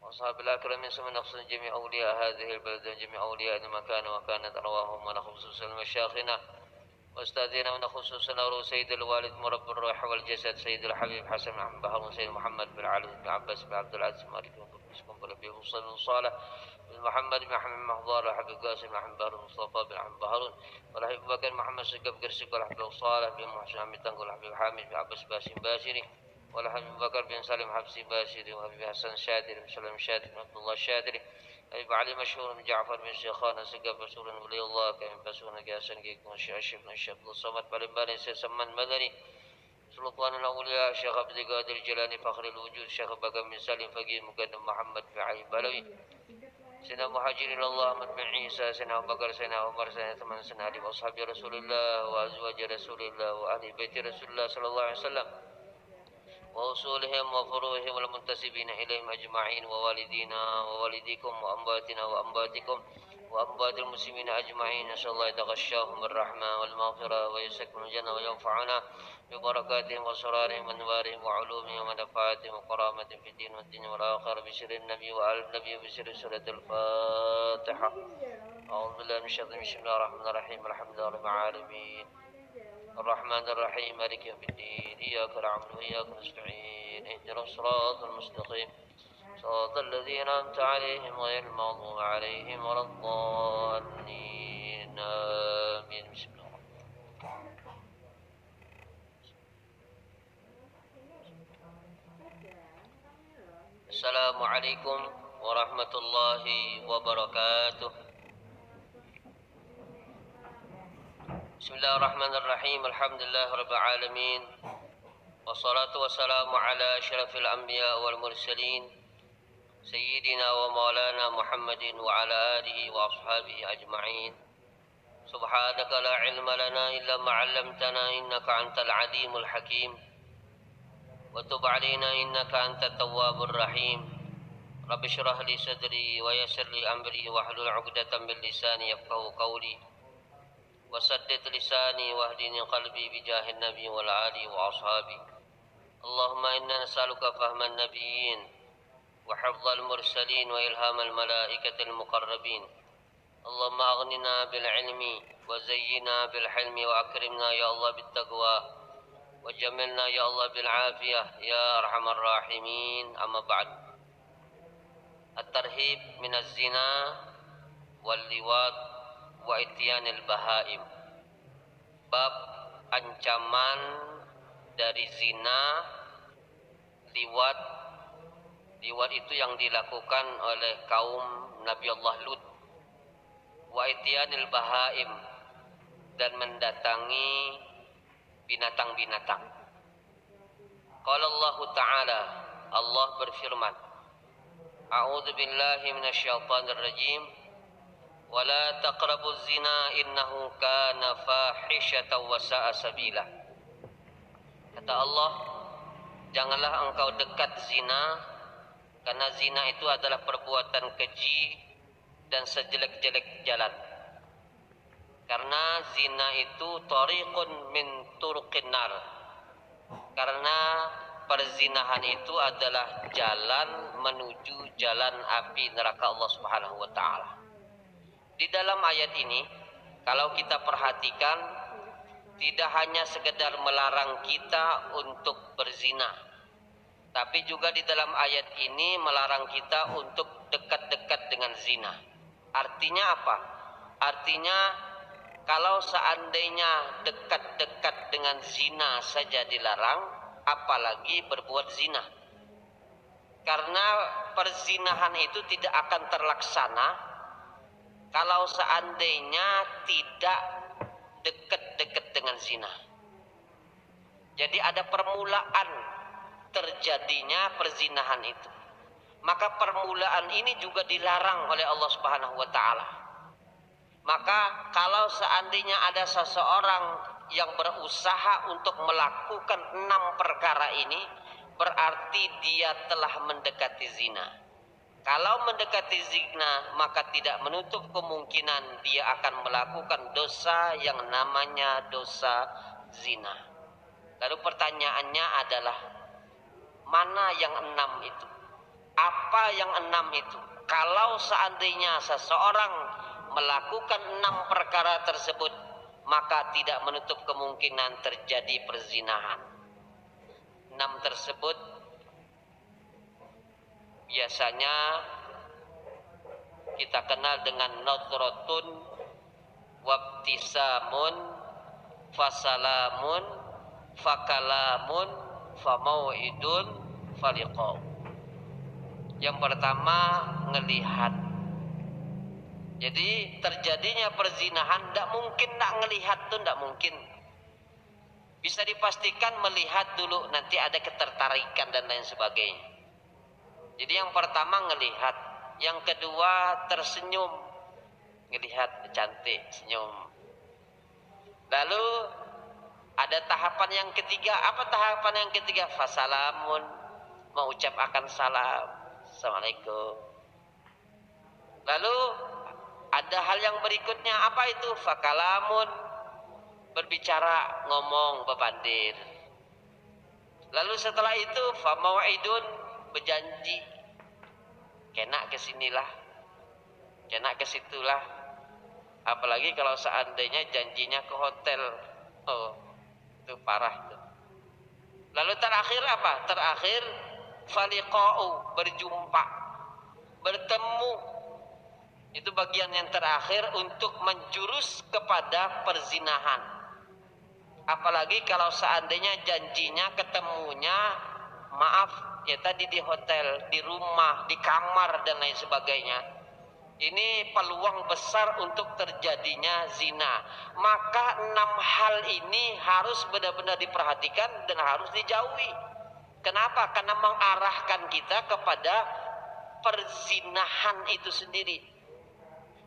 وأصحاب الأكرم سمن نقص جميع أولياء هذه البلدة جميع أولياء المكان وكانت أرواحهم ونخصوصا مشايخنا وأستاذنا ونخصوصنا روح سيد الوالد مرب الروح والجسد سيد الحبيب حسن بن عبد بهر سيد محمد بن علي بن عباس بن عبد العزيز مالك بن قدس بن ربيع بن صالح بن محمد بن محمد محضار وحبيب قاسم بن محمد بهر مصطفى بن محمد بهرون والحبيب بكر محمد سقف قرسك والحبيب صالح بن محسن عمي تنقل والحبيب حامد بن عباس باسم باشري والحبيب بكر بن سالم حبسي باشري وحبيب حسن شادري بن سلم شادري بن عبد الله الشادري حبيب علي مشهور بن جعفر بن شيخان سقف رسول ولي الله كان بسون قاسن كيكون الشيخ بن الشيخ الصمد بالبالي سيسمن مدني سلطان الأولياء الشيخ عبد القادر الجيلاني فخر الوجود الشيخ بكر بن سالم فقيه مقدم محمد بن علي بلوي سيدنا مهاجر إلى الله أحمد بن عيسى سيدنا أبو بكر سيدنا عمر سيدنا ثمان سيدنا علي وأصحاب رسول الله وأزواج رسول الله وأهل بيت رسول الله صلى الله عليه وسلم وأصولهم وفروعهم والمنتسبين إليهم أجمعين ووالدينا ووالديكم وأمواتنا وأمواتكم وأموات المسلمين أجمعين نسأل الله يتغشاهم بالرحمة والمغفرة ويسكن الجنة وينفعنا ببركاتهم وسرارهم وأنوارهم وعلومهم ونفعاتهم وكرامتهم في الدين والدنيا والآخرة بسر النبي وآل النبي بسر سورة الفاتحة أعوذ بالله من الشيطان بسم الله الرحمن الرحيم الحمد لله رب العالمين الرحمن الرحيم مالك يوم الدين إياك نعبد وإياك نستعين اهدنا الصراط المستقيم صراط الذين أنعمت عليهم غير المغضوب عليهم ولا الضالين آمين بسم الله. السلام عليكم ورحمة الله وبركاته. بسم الله الرحمن الرحيم الحمد لله رب العالمين والصلاة والسلام على أشرف الأنبياء والمرسلين سيدنا ومولانا محمد وعلى آله وأصحابه أجمعين. سبحانك لا علم لنا إلا ما علمتنا إنك أنت العليم الحكيم وتب علينا إنك أنت التواب الرحيم. رب اشرح لي صدري ويسر لي أمري واحلل عقدة من لساني يفقهوا قولي وسدد لساني واهدني قلبي بجاه النبي والآل وأصحابه. اللهم إنا نسألك فهم النبيين وحفظ المرسلين وإلهام الملائكة المقربين. اللهم أغننا بالعلم وزينا بالحلم وأكرمنا يا الله بالتقوى وجملنا يا الله بالعافية يا أرحم الراحمين. أما بعد. الترهيب من الزنا واللواط wa ityanil bahaim. Bab ancaman dari zina, liwat. Liwat itu yang dilakukan oleh kaum Nabi Allah Lut. Wa ityanil bahaim, dan mendatangi binatang-binatang. Qala Allah Ta'ala, Allah berfirman, A'udzu billahi minasyaitonir rajim. Wala taqrabuz zina innahu kana fahishatan wa sa'a sabila. Kata Allah, janganlah engkau dekat zina, karena zina itu adalah perbuatan keji dan sejelek-jelek jalan. Karena zina itu tariqun min turuqin nar. Karena perzinahan itu adalah jalan menuju jalan api neraka Allah Subhanahu wa taala. Di dalam ayat ini, kalau kita perhatikan, tidak hanya sekedar melarang kita untuk berzina, tapi juga di dalam ayat ini melarang kita untuk dekat-dekat dengan zina. Artinya apa? Artinya kalau seandainya dekat-dekat dengan zina saja dilarang, apalagi berbuat zina. Karena perzinahan itu tidak akan terlaksana kalau seandainya tidak dekat-dekat dengan zina. Jadi ada permulaan terjadinya perzinahan itu. Maka permulaan ini juga dilarang oleh Allah Subhanahu wa taala. Maka kalau seandainya ada seseorang yang berusaha untuk melakukan 6 perkara ini, berarti dia telah mendekati zina. Kalau mendekati zina, maka tidak menutup kemungkinan dia akan melakukan dosa yang namanya dosa zina. Lalu pertanyaannya adalah, mana yang 6 itu? Apa yang 6 itu. Kalau seandainya seseorang melakukan 6 perkara tersebut, maka tidak menutup kemungkinan terjadi perzinahan. 6 tersebut biasanya kita kenal dengan nadratun, wabtisamun, fasalamun, fakalamun, famau'idun, faliqau. Yang pertama, ngelihat. Jadi terjadinya perzinahan tidak mungkin tidak ngelihat tuh, tidak mungkin. Bisa dipastikan melihat dulu, nanti ada ketertarikan dan lain sebagainya. Jadi yang pertama ngelihat, yang kedua tersenyum, ngelihat cantik, senyum. Lalu ada tahapan yang ketiga. Apa tahapan yang ketiga? Fasalamun, mengucapkan salam, assalamualaikum. Lalu ada hal yang berikutnya, apa itu? Fakalamun, berbicara, ngomong, bebandir. Lalu setelah itu famau'idun, berjanji, kena kesinilah, kena kesitulah. Apalagi kalau seandainya janjinya ke hotel, oh itu parah tuh. Lalu terakhir apa? Terakhir faliqa'u, berjumpa, bertemu. Itu bagian yang terakhir untuk menjurus kepada perzinahan. Apalagi kalau seandainya janjinya ketemunya, maaf ya tadi di hotel, di rumah, di kamar dan lain sebagainya. Ini peluang besar untuk terjadinya zina. Maka 6 hal ini harus benar-benar diperhatikan dan harus dijauhi. Kenapa? Karena mengarahkan kita kepada perzinahan itu sendiri.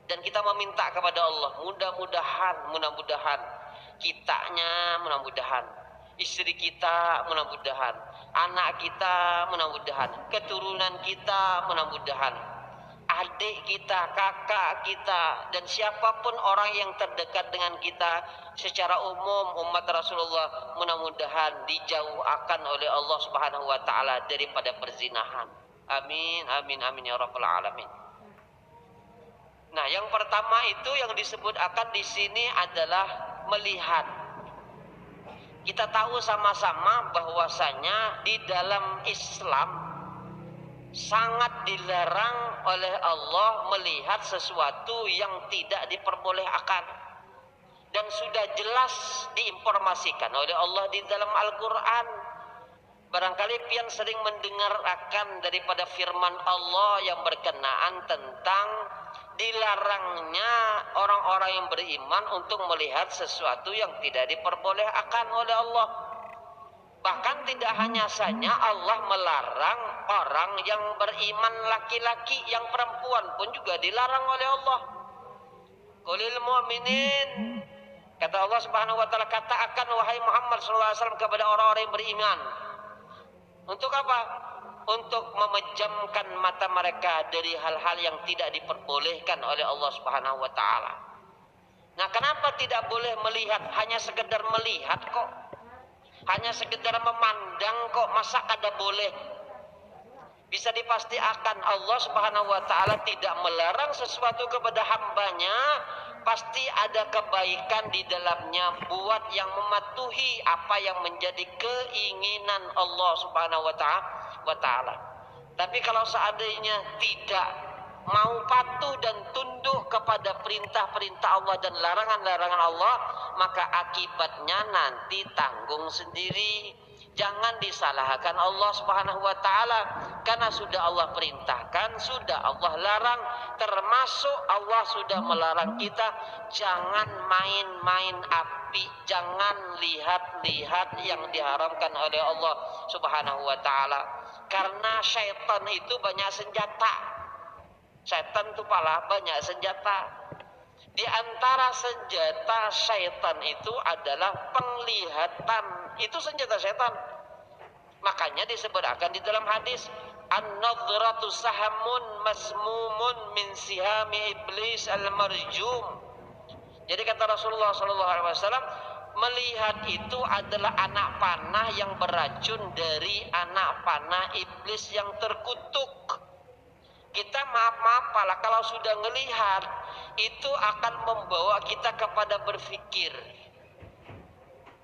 Dan kita meminta kepada Allah, mudah-mudahan kitanya, mudah-mudahan istri kita, mudah-mudahan anak kita, mudah-mudahan keturunan kita, mudah-mudahan adik kita, kakak kita, dan siapapun orang yang terdekat dengan kita secara umum umat Rasulullah, mudah-mudahan dijauhkan oleh Allah Subhanahu wa taala daripada perzinahan. Amin amin amin ya rabbal alamin. Nah, yang pertama itu yang disebut akan di sini adalah melihat. Kita tahu sama-sama bahwasanya di dalam Islam sangat dilarang oleh Allah melihat sesuatu yang tidak diperbolehkan. Dan sudah jelas diinformasikan oleh Allah di dalam Al-Quran. Barangkali pian sering mendengar akan daripada firman Allah yang berkenaan tentang dilarangnya orang-orang yang beriman untuk melihat sesuatu yang tidak diperbolehkan oleh Allah. Bahkan tidak hanya saja Allah melarang orang yang beriman laki-laki, yang perempuan pun juga dilarang oleh Allah. Qulil mu'minin, kata Allah Subhanahu wa taala, katakan wahai Muhammad sallallahu alaihi wasallam kepada orang-orang yang beriman. Untuk apa? Untuk memejamkan mata mereka dari hal-hal yang tidak diperbolehkan oleh Allah Subhanahu wa taala. Nah, kenapa tidak boleh melihat? Hanya sekedar melihat kok. Hanya sekedar memandang kok, masa kada boleh? Bisa dipastikan Allah Subhanahu wa taala tidak melarang sesuatu kepada hambanya, pasti ada kebaikan di dalamnya buat yang mematuhi apa yang menjadi keinginan Allah Subhanahu wa taala. Tapi kalau seandainya tidak mau patuh dan tunduk kepada perintah-perintah Allah dan larangan-larangan Allah, maka akibatnya nanti tanggung sendiri. Jangan disalahkan Allah Subhanahu wa taala, karena sudah Allah perintahkan, sudah Allah larang, termasuk Allah sudah melarang kita jangan main-main api, jangan lihat-lihat yang diharamkan oleh Allah Subhanahu wa taala. Karena syaitan itu banyak senjata. Syaitan itu pala banyak senjata. Di antara senjata syaitan itu adalah penglihatan. Itu senjata syaitan. Makanya disebutkan di dalam hadis, an-nadhratu sahamun masmumun min sihami iblis al-marjum. Jadi kata Rasulullah SAW, melihat itu adalah anak panah yang beracun dari anak panah iblis yang terkutuk. maaf lah, kalau sudah ngelihat itu akan membawa kita kepada berpikir.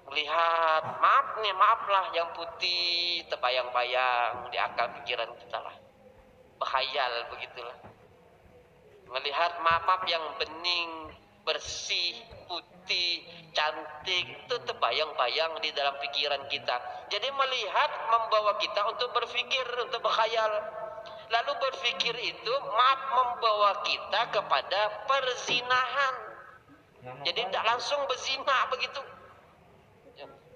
Melihat, maaflah yang putih terbayang-bayang di akal pikiran kita lah. Berkhayal begitulah. Melihat maaf yang bening, bersih, putih, cantik itu terbayang-bayang di dalam pikiran kita. Jadi melihat membawa kita untuk berpikir, untuk berkhayal. Lalu berpikir itu membawa kita kepada perzinahan. Jadi tidak langsung berzina begitu.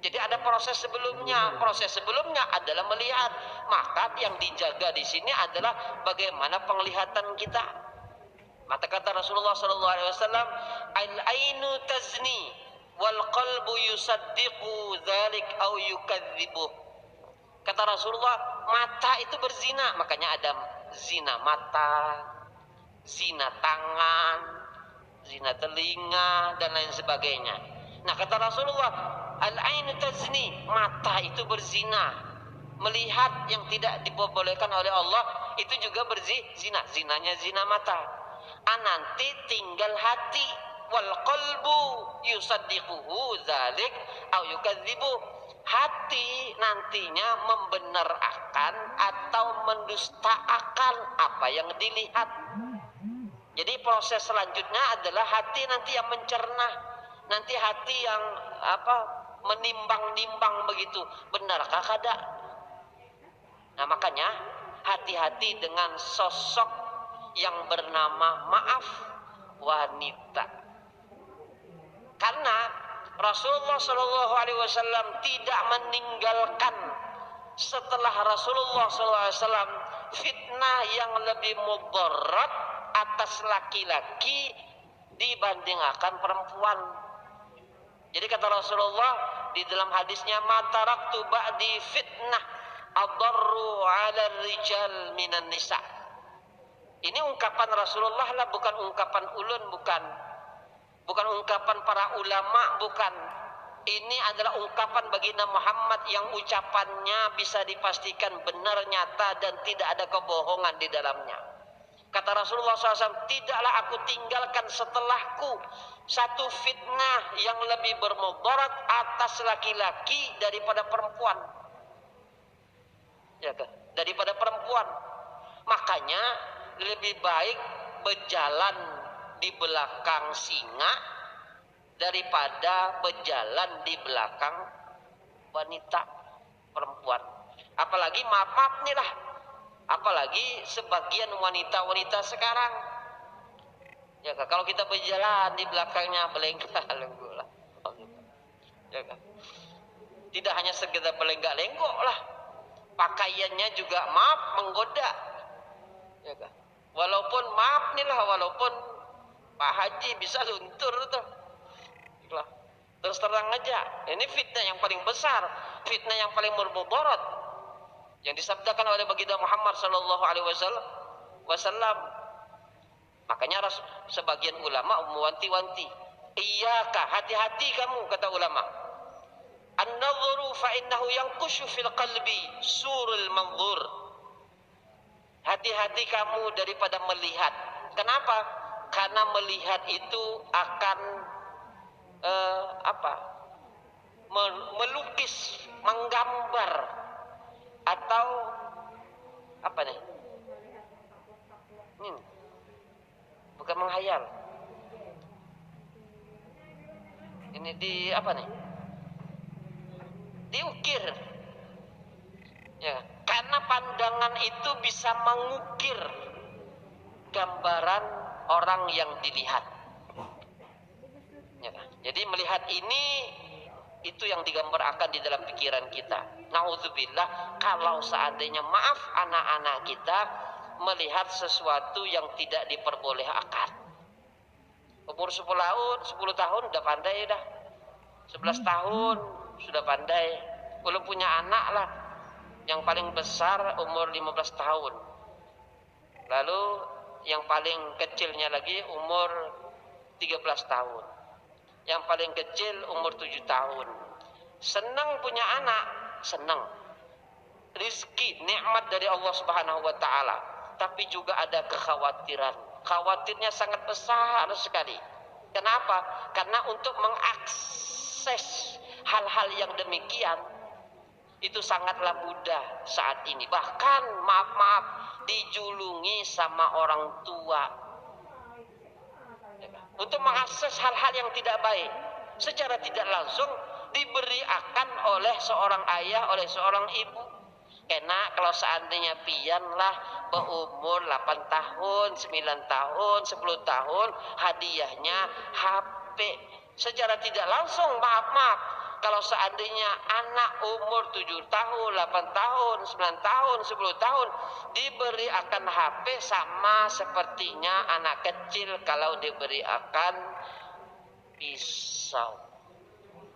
Jadi ada proses sebelumnya. Proses sebelumnya adalah melihat. Maka yang dijaga di sini adalah bagaimana penglihatan kita. Maka kata Rasulullah SAW, al-ainu tazni wal qalbu yusaddiqu dzalik au yukadzibuh. Kata Rasulullah, mata itu berzina. Makanya ada zina mata, zina tangan, zina telinga, dan lain sebagainya. Nah, kata Rasulullah, al-ainu tazni, mata itu berzina. Melihat yang tidak diperbolehkan oleh Allah, itu juga berzina. Zinanya zina mata. Nanti tinggal hati. Wal qalbu yusaddiquhu dzalik au yukadzibuh. Hati nantinya membenarkan atau mendustakan apa yang dilihat. Jadi proses selanjutnya adalah hati nanti yang mencerna. Nanti hati yang menimbang-nimbang begitu. Benarkah kada? Nah, makanya hati-hati dengan sosok yang bernama maaf wanita. Karena Rasulullah SAW tidak meninggalkan setelah Rasulullah SAW fitnah yang lebih mudarat atas laki-laki dibandingkan perempuan. Jadi kata Rasulullah di dalam hadisnya, ma taraktu ba'di fitnah adarru 'ala rijal minan nisa. Ini ungkapan Rasulullah lah, bukan ungkapan ulun, bukan ungkapan para ulama, bukan. Ini adalah ungkapan baginda Muhammad yang ucapannya bisa dipastikan benar, nyata, dan tidak ada kebohongan di dalamnya. Kata Rasulullah SAW, tidaklah aku tinggalkan setelahku satu fitnah yang lebih bermudarat atas laki-laki daripada perempuan. Ya kan? Daripada perempuan. Makanya lebih baik berjalan di belakang singa daripada berjalan di belakang wanita, perempuan. Apalagi maaf nih lah, apalagi sebagian wanita-wanita sekarang. Ya kan? Kalau kita berjalan di belakangnya belenggak-lenggok lah. Ya kan? Tidak hanya sekedar belenggak-lenggok lah, pakaiannya juga menggoda. Ya kan? Walaupun walaupun Pak Haji bisa luntur tuh. Terus terang aja, ini fitnah yang paling besar, fitnah yang paling bermudarat yang disabdakan oleh baginda Muhammad sallallahu alaihi wasallam. Makanya sebagian ulama mewanti-wanti, iyyaka, hati-hati kamu, kata ulama. An-nadhru fa innahu yanqushu fil qalbi surul manzur. Hati-hati kamu daripada melihat. Kenapa? Karena melihat itu akan melukis, menggambar, atau apa nih? Bukan menghayal. Ini di apa nih? Diukir. Ya, karena pandangan itu bisa mengukir gambaran orang yang dilihat. Ya, jadi melihat ini, itu yang digambarkan di dalam pikiran kita. Nauzubillah, kalau seandainya maaf anak-anak kita melihat sesuatu yang tidak diperbolehkan. Umur 10 tahun udah pandai dah. 11 tahun sudah pandai. Belum punya anak lah. Yang paling besar umur 15 tahun. Lalu yang paling kecilnya lagi umur 13 tahun. Yang paling kecil umur 7 tahun. Senang punya anak, senang. Rizki, nikmat dari Allah Subhanahu wa taala. tapi juga ada kekhawatiran. Khawatirnya sangat besar sekali. Kenapa? Karena untuk mengakses hal-hal yang demikian itu sangatlah mudah saat ini. Bahkan maaf-maaf dijulungi sama orang tua untuk mengakses hal-hal yang tidak baik. Secara tidak langsung diberiakan oleh seorang ayah, oleh seorang ibu. Karena kalau seandainya pian lah berumur 8 tahun, 9 tahun, 10 tahun, hadiahnya HP. Secara tidak langsung, maaf-maaf, kalau seandainya anak umur 7 tahun, 8 tahun, 9 tahun, 10 tahun diberi akan HP, sama sepertinya anak kecil kalau diberi akan pisau.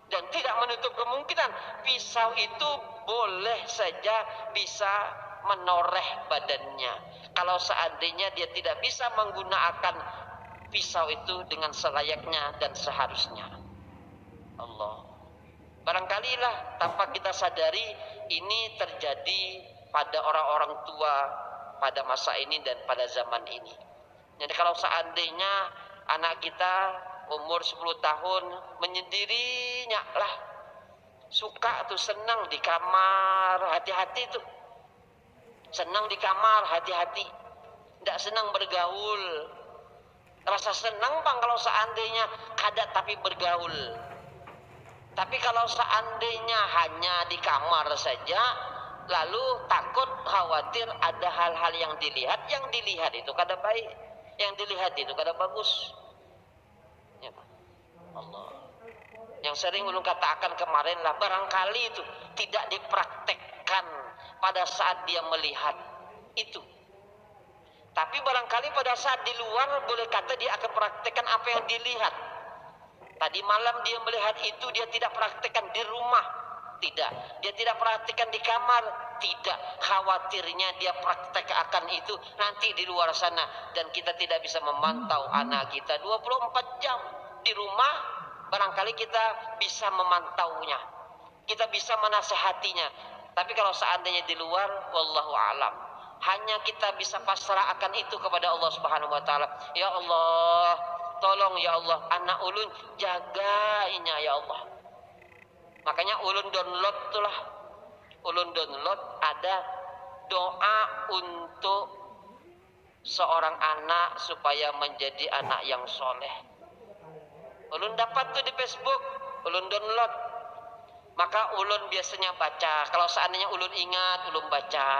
Dan tidak menutup kemungkinan pisau itu boleh saja bisa menoreh badannya. Kalau seandainya dia tidak bisa menggunakan pisau itu dengan selayaknya dan seharusnya. Allah. Barangkalilah tanpa kita sadari ini terjadi pada orang-orang tua pada masa ini dan pada zaman ini. Jadi kalau seandainya anak kita umur 10 tahun menyendirinya lah, suka tuh, senang di kamar, hati-hati tuh, senang di kamar, hati-hati, tidak senang bergaul. Rasa senang bang kalau seandainya kada tapi bergaul. Tapi kalau seandainya hanya di kamar saja, lalu takut, khawatir ada hal-hal yang dilihat itu kada baik, yang dilihat itu kada bagus. Ya, Allah. Yang sering ulun katakan kemarin lah, barangkali itu tidak dipraktekkan pada saat dia melihat itu. Tapi barangkali pada saat di luar boleh kata dia akan praktekkan apa yang dilihat. Tadi malam dia melihat itu, dia tidak praktekkan di rumah. Tidak. Dia tidak praktekkan di kamar. Tidak. Khawatirnya dia praktek akan itu nanti di luar sana. Dan kita tidak bisa memantau anak kita 24 jam. Di rumah barangkali kita bisa memantaunya. Kita bisa menasehatinya. Tapi kalau seandainya di luar, wallahu alam. Hanya kita bisa pasrah akan itu kepada Allah Subhanahu wa taala. Ya Allah, tolong ya Allah, anak ulun jagainya ya Allah. Makanya ulun download itulah. Ulun download ada doa untuk seorang anak supaya menjadi anak yang soleh. Ulun dapat tuh di Facebook, ulun download. Maka ulun biasanya baca. Kalau seandainya ulun ingat, ulun baca.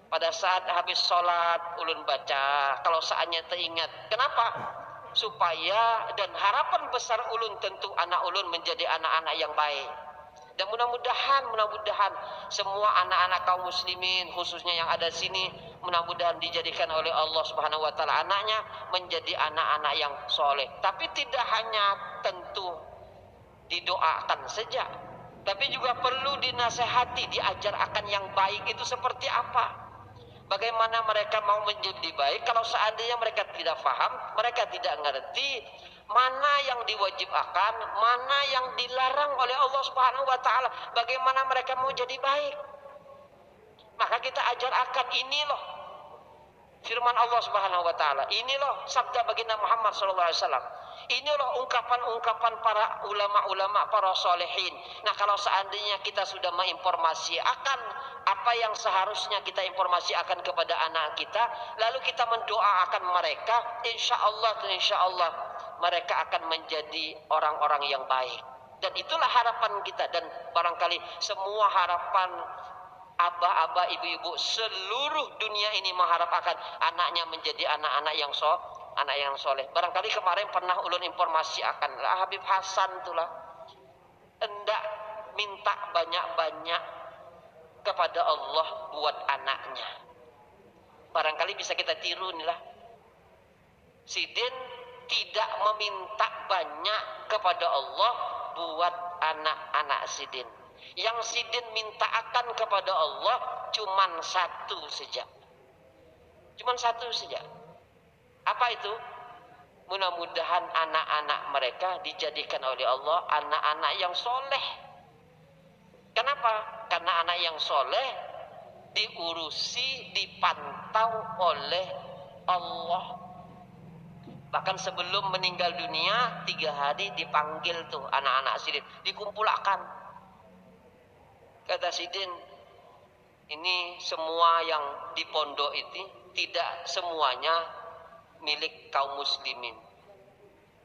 Pada saat habis sholat, ulun baca. Kalau seandainya teringat. Kenapa? Supaya dan harapan besar ulun tentu anak ulun menjadi anak-anak yang baik. Dan mudah-mudahan semua anak-anak kaum muslimin khususnya yang ada di sini mudah-mudahan dijadikan oleh Allah Subhanahu wa taala anaknya menjadi anak-anak yang soleh. Tapi tidak hanya tentu didoakan saja, tapi juga perlu dinasehati, diajar akan yang baik itu seperti apa. Bagaimana mereka mau menjadi baik kalau seandainya mereka tidak paham, mereka tidak ngerti mana yang diwajibkan, mana yang dilarang oleh Allah Subhanahu wa taala. Bagaimana mereka mau jadi baik? Maka kita ajar akan ini loh firman Allah Subhanahu wa taala. Ini loh sabda baginda Muhammad sallallahu alaihi wasallam. Ini loh ungkapan-ungkapan para ulama-ulama, para solehin. Nah, kalau seandainya kita sudah menginformasi akan apa yang seharusnya kita informasi akan kepada anak kita, lalu kita mendoakan mereka, insya Allah mereka akan menjadi orang-orang yang baik. Dan itulah harapan kita, dan barangkali semua harapan abah-abah, ibu-ibu seluruh dunia ini mengharapkan anaknya menjadi anak-anak yang soleh. Barangkali kemarin pernah ulun informasi akan Habib Hasan itulah hendak minta banyak-banyak kepada Allah buat anaknya. Barangkali bisa kita tiru nih lah. Sidin tidak meminta banyak kepada Allah buat anak-anak Sidin. Yang Sidin minta akan kepada Allah cuman satu saja. Cuman satu saja. Apa itu? Mudah-mudahan anak-anak mereka dijadikan oleh Allah anak-anak yang soleh. Kenapa? Karena anak yang soleh diurusi, dipantau atau oleh Allah. Bahkan sebelum meninggal dunia 3 hari dipanggil tuh anak-anak Sidin, dikumpulkan. Kata Sidin, ini semua yang di pondok itu tidak semuanya milik kaum muslimin.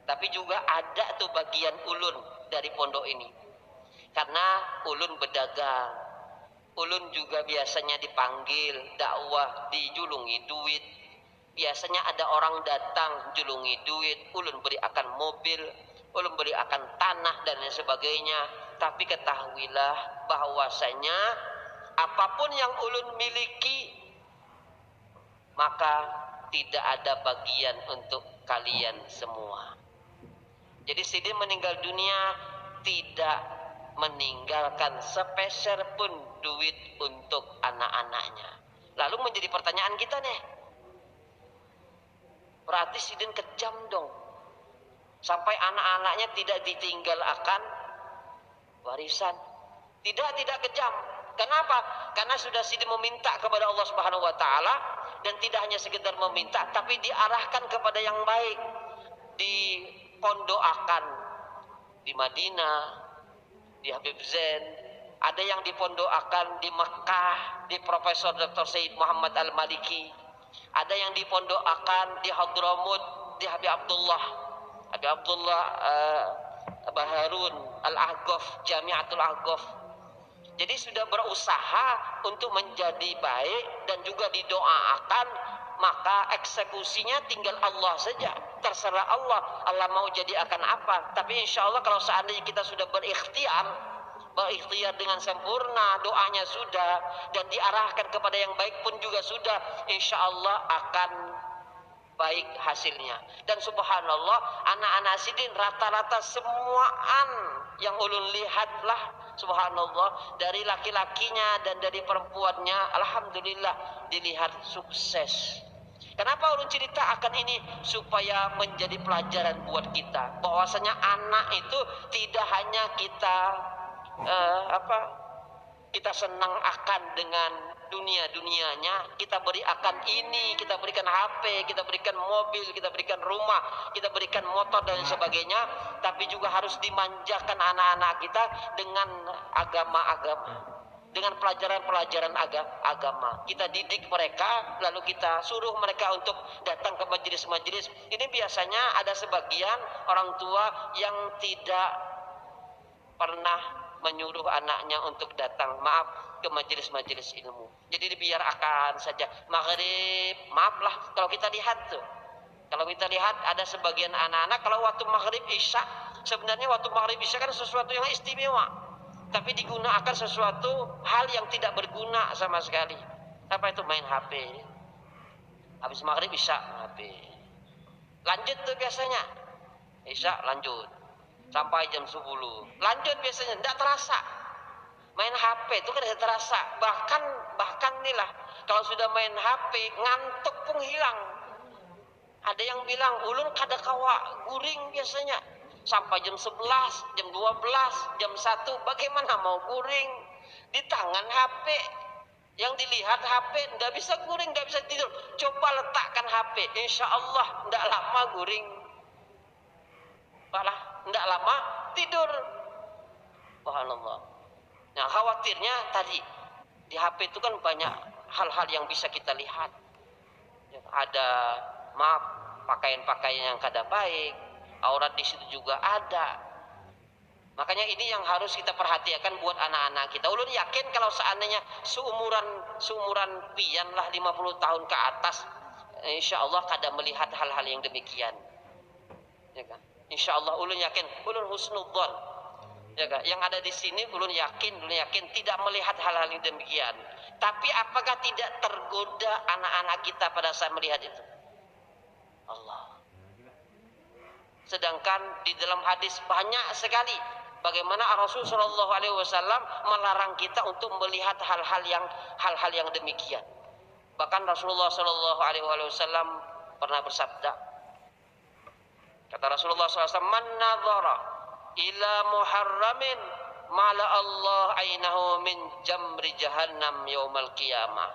Tapi juga ada tuh bagian ulun dari pondok ini. Karena ulun berdagang. Ulun juga biasanya dipanggil dakwah, dijulungi duit. Biasanya ada orang datang julungi duit, ulun beri akan mobil, ulun beri akan tanah dan lain sebagainya. Tapi ketahuilah bahwasanya apapun yang ulun miliki, maka tidak ada bagian untuk kalian semua. Jadi Sidin meninggal dunia tidak meninggalkan sepeser pun duit untuk anak-anaknya. Lalu menjadi pertanyaan kita nih, berarti Sidin kejam dong, sampai anak-anaknya tidak ditinggal akan warisan. Tidak kejam. Kenapa? Karena sudah Sidin meminta kepada Allah Subhanahu wa taala, dan tidak hanya sekedar meminta, tapi diarahkan kepada yang baik. Di pondokan di Madinah, di Habib Zain, ada yang dipondokan di Mekah, di Profesor Dr. Said Muhammad Al-Maliki, ada yang dipondokan di Hadramut, di Habib Abdullah Baharun Al-Ahqaf, Jamiatul Ahqaf. Jadi sudah berusaha untuk menjadi baik dan juga didoakan, maka eksekusinya tinggal Allah saja. Terserah Allah, Allah mau jadi akan apa. Tapi insya Allah kalau seandainya kita sudah berikhtiar dengan sempurna, doanya sudah, dan diarahkan kepada yang baik pun juga sudah, insya Allah akan baik hasilnya. Dan subhanallah, anak-anak Sidin rata-rata semuaan yang ulun lihatlah, subhanallah, dari laki-lakinya dan dari perempuannya, alhamdulillah dilihat sukses. Kenapa ulun cerita akan ini? Supaya menjadi pelajaran buat kita, bahwasanya anak itu tidak hanya kita kita senang akan dengan dunia-dunianya, kita beri akan ini, kita berikan HP, kita berikan mobil, kita berikan rumah, kita berikan motor dan sebagainya, tapi juga harus dimanjakan anak-anak kita dengan agama-agama, dengan pelajaran-pelajaran agama. Kita didik mereka, lalu kita suruh mereka untuk datang ke majelis-majelis. Ini biasanya ada sebagian orang tua yang tidak pernah menyuruh anaknya untuk datang, ke majelis-majelis ilmu. Jadi dibiarkan saja. Maghrib, maaflah kalau kita lihat tuh. Kalau kita lihat ada sebagian anak-anak kalau waktu maghrib isya, sebenarnya waktu maghrib isya kan sesuatu yang istimewa, tapi digunakan sesuatu hal yang tidak berguna sama sekali. Apa itu? Main HP. Habis maghrib isya HP. Lanjut tuh biasanya. Isya lanjut sampai jam 10. Lanjut biasanya, tidak terasa. Main HP itu kan tidak terasa. Bahkan nih lah, kalau sudah main HP, ngantuk pun hilang. Ada yang bilang, ulun kada kawa guring biasanya. Sampai jam 11, jam 12, jam 1, bagaimana mau guring? Di tangan HP. Yang dilihat HP, tidak bisa guring, tidak bisa tidur. Coba letakkan HP, insya Allah tidak lama guring. Malah tidak lama tidur. Subhanallah. Nah, khawatirnya tadi di HP itu kan banyak hal-hal yang bisa kita lihat. Ada pakaian-pakaian yang kada baik, aurat di situ juga ada. Makanya ini yang harus kita perhatikan buat anak-anak kita. Ulun yakin kalau seandainya seumuran pian lah 50 tahun ke atas, insya Allah kada melihat hal-hal yang demikian. Ya kan? Insya Allah ulun yakin, ulun husnudzon. Ya kan? Yang ada di sini ulun yakin tidak melihat hal-hal yang demikian. Tapi apakah tidak tergoda anak-anak kita pada saat melihat itu? Allah. Sedangkan di dalam hadis banyak sekali bagaimana Rasulullah Shallallahu Alaihi Wasallam melarang kita untuk melihat hal-hal yang demikian. Bahkan Rasulullah Shallallahu Alaihi Wasallam pernah bersabda, kata Rasulullah SAW, man nadhara ila muharramin mala Allah ainahu min jamri jahannam yaumal qiyamah.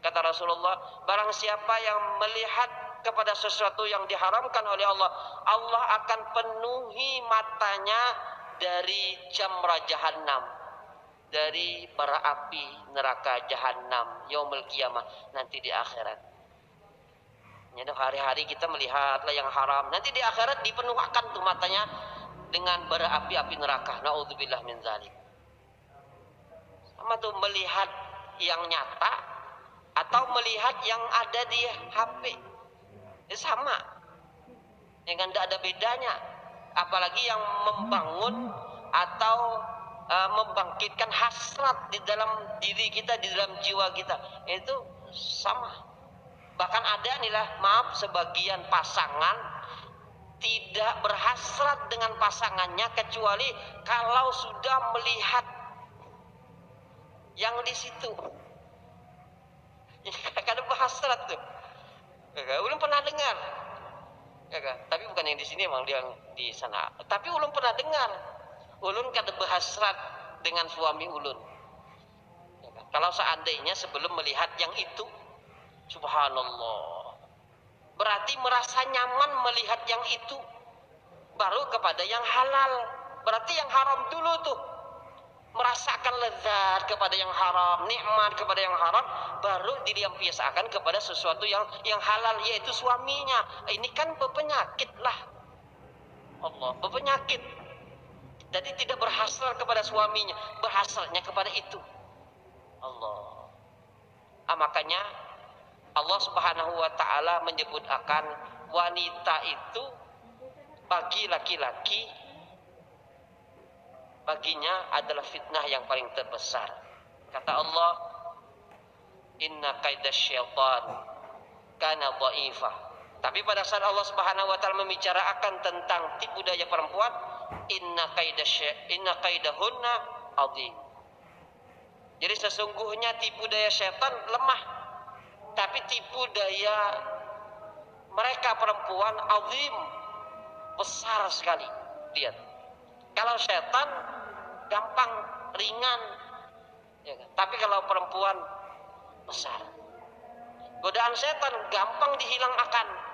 Kata Rasulullah, barang siapa yang melihat kepada sesuatu yang diharamkan oleh Allah, Allah akan penuhi matanya dari jamrah jahannam, dari bara api neraka jahannam yaumul qiyamah, nanti di akhirat. Jadi hari-hari kita melihatlah yang haram, nanti di akhirat dipenuhkan tuh matanya dengan bara api-api neraka. Naudzubillah min dzalik. Sama tuh melihat yang nyata atau melihat yang ada di HP. Sama. Yang tidak ada bedanya. Apalagi yang membangun atau membangkitkan hasrat di dalam diri kita, di dalam jiwa kita, itu sama. Bahkan ada nih lah, maaf, sebagian pasangan tidak berhasrat dengan pasangannya kecuali kalau sudah melihat yang di situ. Kadang berhasrat tuh. Belum pernah dengar. Tapi bukan yang di sini, emang dia yang di sana. Tapi ulun pernah dengar. Ulun kada berhasrat dengan suami ulun. Kalau seandainya sebelum melihat yang itu, subhanallah, berarti merasa nyaman melihat yang itu, baru kepada yang halal. Berarti yang haram dulu tuh, merasakan lezat kepada yang haram, nikmat kepada yang haram, baru dilampiaskan kepada sesuatu yang halal, yaitu suaminya. Ini kan berpenyakit lah, Allah berpenyakit. Jadi tidak berhasrat kepada suaminya, berhasratnya kepada itu, Allah. Makanya Allah Subhanahu wa taala menyebut akan wanita itu bagi laki-laki, baginya adalah fitnah yang paling terbesar. Kata Allah, inna kaidasyaitan kana dhaifah. Tapi pada saat Allah Subhanahu wa taala membicarakan tentang tipu daya perempuan, inna kaidahunna azim. Jadi sesungguhnya tipu daya syaitan lemah, tapi tipu daya mereka perempuan azim, besar sekali. Lihat, kalau syaitan gampang, ringan, ya kan? Tapi kalau perempuan besar. Godaan setan gampang dihilangkan.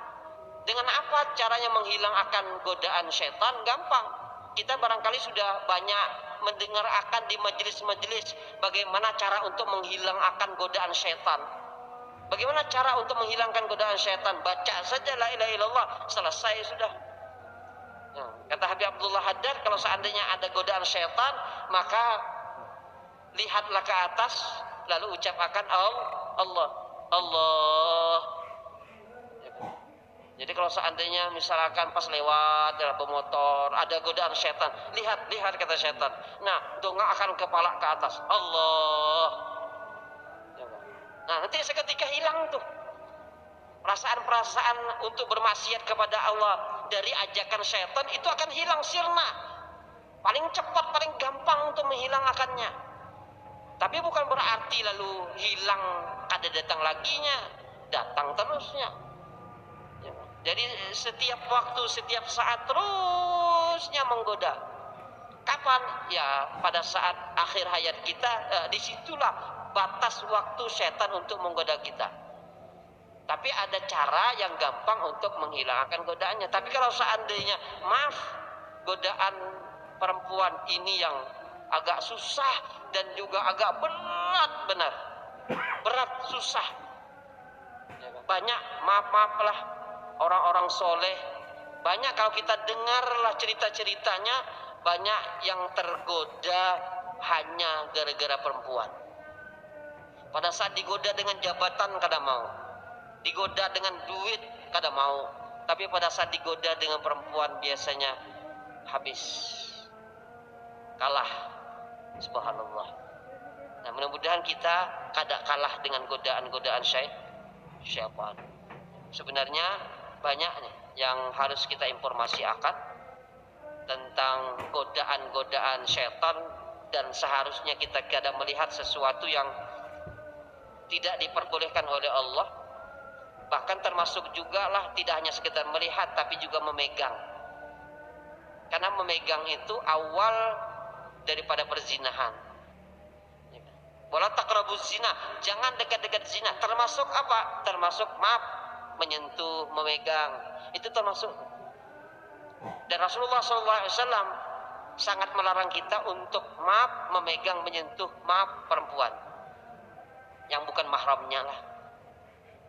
Dengan apa caranya menghilangkan godaan setan? Gampang. Kita barangkali sudah banyak mendengar akan di majelis-majelis bagaimana cara untuk menghilangkan godaan setan. Bagaimana cara untuk menghilangkan godaan setan? Baca saja la ilaha illallah, selesai sudah. Nah, kata Habib Abdullah Haddad, kalau seandainya ada godaan setan, maka lihatlah ke atas, lalu ucapkan Allah, Allah. Jadi kalau seandainya misalkan pas lewat dalam pemotor ada godaan setan, lihat kata setan. Nah, dongakkan kepala ke atas, Allah. Nah, nanti seketika hilang tuh perasaan-perasaan untuk bermaksiat kepada Allah dari ajakan setan, itu akan hilang sirna. Paling cepat, paling gampang untuk menghilangkannya. Tapi bukan berarti lalu hilang ada datang laginya, datang terusnya. Jadi setiap waktu, setiap saat terusnya menggoda. Kapan? Ya pada saat akhir hayat kita, disitulah batas waktu setan untuk menggoda kita. Tapi ada cara yang gampang untuk menghilangkan godaannya. Tapi kalau seandainya, maaf, godaan perempuan ini yang agak susah dan juga agak berat, benar. Berat, susah. Banyak, maaf lah, orang-orang soleh, banyak kalau kita dengarlah cerita-ceritanya, banyak yang tergoda hanya gara-gara perempuan. Pada saat digoda dengan jabatan kada mau, digoda dengan duit kada mau, tapi pada saat digoda dengan perempuan biasanya habis, kalah. Subhanallah. Nah, mudah-mudahan kita kada kalah dengan godaan-godaan syaitan. Sebenarnya banyak nih yang harus kita informasi akan tentang godaan-godaan syaitan, dan seharusnya kita kada melihat sesuatu yang tidak diperbolehkan oleh Allah. Bahkan termasuk juga lah tidak hanya sekedar melihat, tapi juga memegang. Karena memegang itu awal daripada perzinahan. Wala taqrabuz zina, jangan dekat-dekat zina. Termasuk apa? Termasuk maaf, menyentuh, memegang. Itu termasuk. Dan Rasulullah SAW sangat melarang kita untuk maaf, memegang, menyentuh maaf perempuan yang bukan mahramnya lah.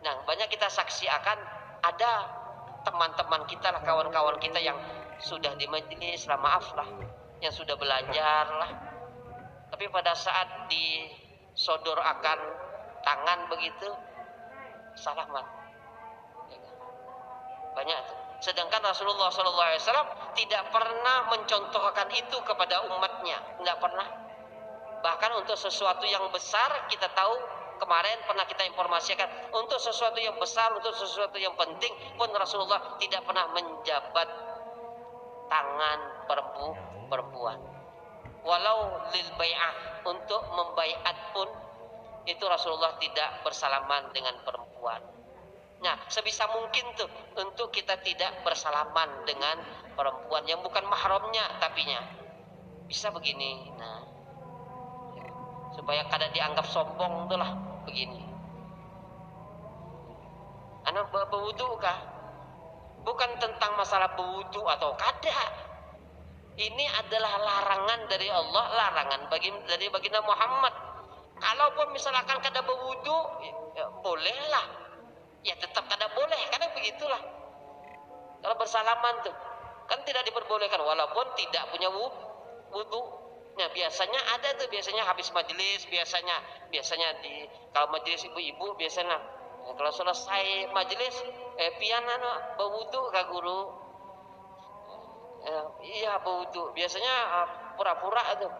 Nah, banyak kita saksi akan ada teman-teman kita lah, kawan-kawan kita yang sudah di majelis lah, maaf lah, yang sudah belajar lah. Tapi pada saat disodor akan tangan begitu, salah mat. Banyak tuh. Sedangkan Rasulullah SAW tidak pernah mencontohkan itu kepada umatnya, tidak pernah. Bahkan untuk sesuatu yang besar, kita tahu kemarin pernah kita informasikan, untuk sesuatu yang besar, untuk sesuatu yang penting pun Rasulullah tidak pernah menjabat tangan perempuan. Walau lil bai'ah, untuk membaiat pun itu Rasulullah tidak bersalaman dengan perempuan. Nah, sebisa mungkin tuh untuk kita tidak bersalaman dengan perempuan yang bukan mahramnya, tapinya bisa begini. Nah, supaya kada dianggap sombong itulah begini. Anak berwudu kah? Bukan tentang masalah berwudu atau kada. Ini adalah larangan dari Allah, larangan dari baginda Muhammad. Kalaupun misalkan kada berwudu, ya bolehlah. Ya tetap kada boleh, karena begitulah. Kalau bersalaman tuh kan tidak diperbolehkan walaupun tidak punya wudu. Nah, biasanya ada tuh, biasanya habis majelis, biasanya di kalau majelis ibu-ibu biasanya kalau selesai majelis piana berwudu ka guru. Iya berwudu. Biasanya pura-pura tuh.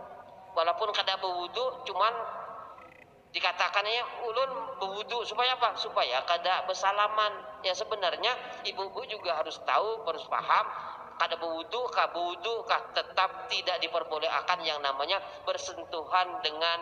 Walaupun kada berwudu, cuman dikatakannya ulun berwudu supaya apa? Supaya kada bersalaman. Ya sebenarnya ibu-ibu juga harus tahu, harus paham, kada berwudu kah tetap tidak diperbolehkan yang namanya bersentuhan dengan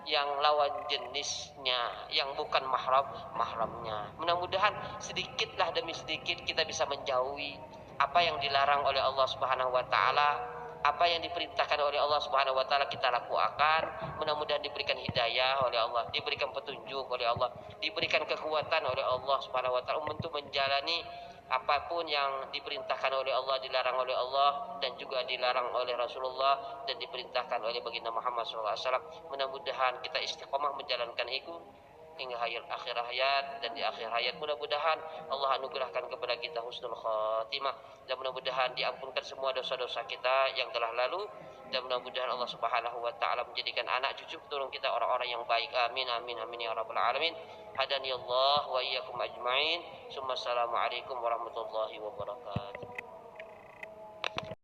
yang lawan jenisnya, yang bukan mahramnya. Mudah-mudahan sedikitlah demi sedikit kita bisa menjauhi apa yang dilarang oleh Allah Subhanahu wa taala. Apa yang diperintahkan oleh Allah Subhanahu wa taala kita lakukan. Mudah-mudahan diberikan hidayah oleh Allah, diberikan petunjuk oleh Allah, diberikan kekuatan oleh Allah Subhanahu wa taala untuk menjalani apapun yang diperintahkan oleh Allah, dilarang oleh Allah, dan juga dilarang oleh Rasulullah dan diperintahkan oleh baginda Muhammad SAW. Mudah-mudahan kita istiqomah menjalankan itu hingga akhir hayat, dan di akhir hayat mudah-mudahan Allah anugerahkan kepada kita husnul khatimah, dan mudah-mudahan diampunkan semua dosa-dosa kita yang telah lalu, dan mudah-mudahan Allah Subhanahu wa taala menjadikan anak cucu turun kita orang-orang yang baik. Amin amin amin ya rabbal alamin. Hadani Allah wa iyyakum ajmain. Assalamualaikum warahmatullahi wabarakatuh.